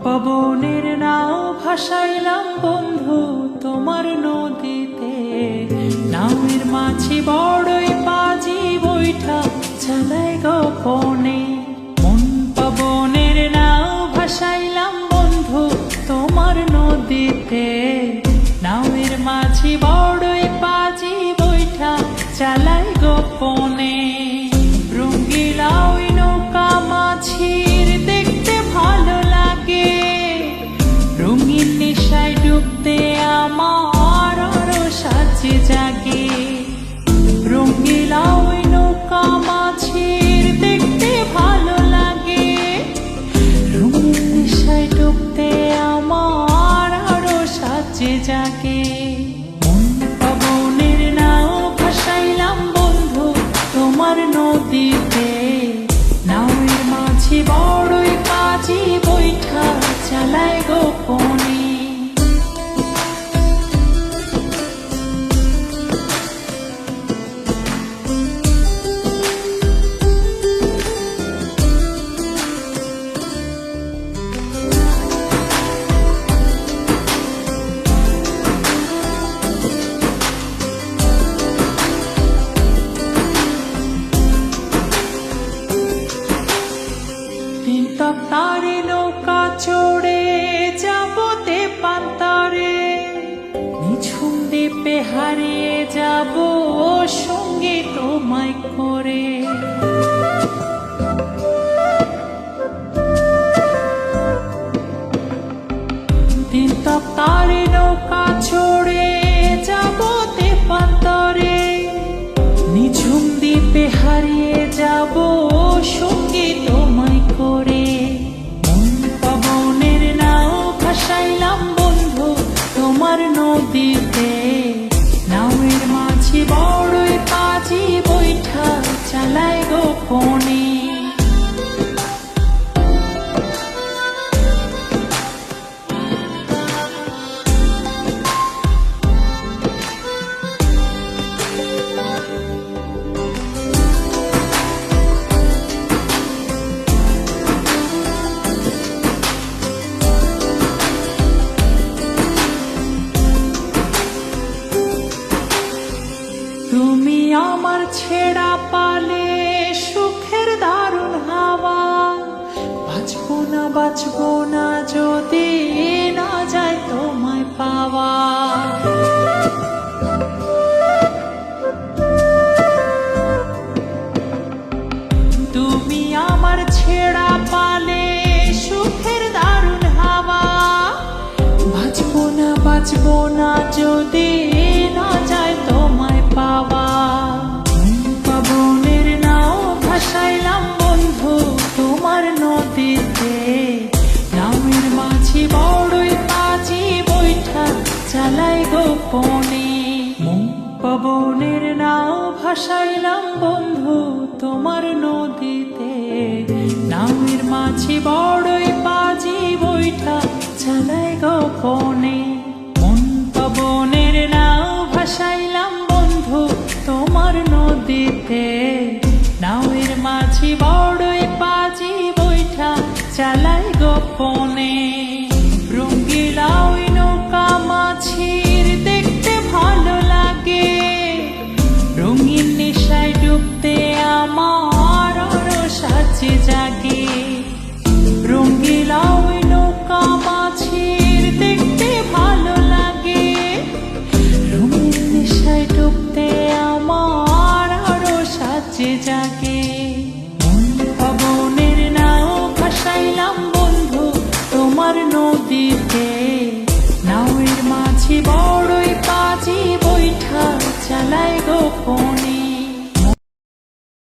পবনের নাও ভাসাইলাম বন্ধু তোমার নদীতে, নাওয়ের মাঝি বড়ই পাজি বৈঠা চালাই গোপনে। মন পবনের নাও ভাসাইলাম বন্ধু তোমার নদীতে, নাওয়ের মাঝি বড়ই পাজি বৈঠা চালাই গোপনে। রঙ্গিলা ওই নৌকা মাঝির দেখতে ভালো লাগে, রঙিন নেশায় ডুবতে আমার আরো সাজে জাগে। রঙ্গিলা ওই নৌকা মাঝির দেখতে ভালো লাগে, রঙিন নেশায় ডুবতে আমার আরো সাজে জাগে। মন পবনের নাও ভাসাইলাম বন্ধু তোমার নদীতে, নাওয়ের মাঝি বড়ই পাজি বৈঠা চালায় গোপনে। তারে নৌকা চড়ে যাবতে পান্তারে, নিঝুম দ্বীপে হারিয়ে যাব সঙ্গে তোমায় করে। দিন তারে নৌকা চড়ে যাবতে পান্তারে, নিঝুম দ্বীপে হারিয়ে যাব সঙ্গে তোমায় করে। ভাসাইলাম বন্ধু তোমার নদীতে, নাওয়ের মাঝি বড়ই পাজি বৈঠা চালায় গোপনে। তুমি আমার ছেড়া পালে সুখের দারুণ হাওয়া, বাঁচবো না যদি না যায় তোমায় পাওয়া। তুমি আমার ছেড়া পালে সুখের দারুণ হাওয়া, বাঁচবো না যদি না যায় তোমায় পাওয়া। পবনের নাও ভাসাইলাম বন্ধু তোমার নদীতে, নাওয়ের মাঝি বড়ই পাজি বৈঠা চালাই গোপনে। পবনের নাও ভাসাইলাম বন্ধু তোমার নদীতে, নাওয়ের মাঝি বড়ই পাজি বৈঠা চালাই গোপনে। মন পবনের নাও ভাসাইলাম বন্ধু তোমার নদীতে, নাওয়ের মাঝি বড়ই পাজি বৈঠা চালাই গোপনে। রঙ্গিলা ওই নৌকা মাঝি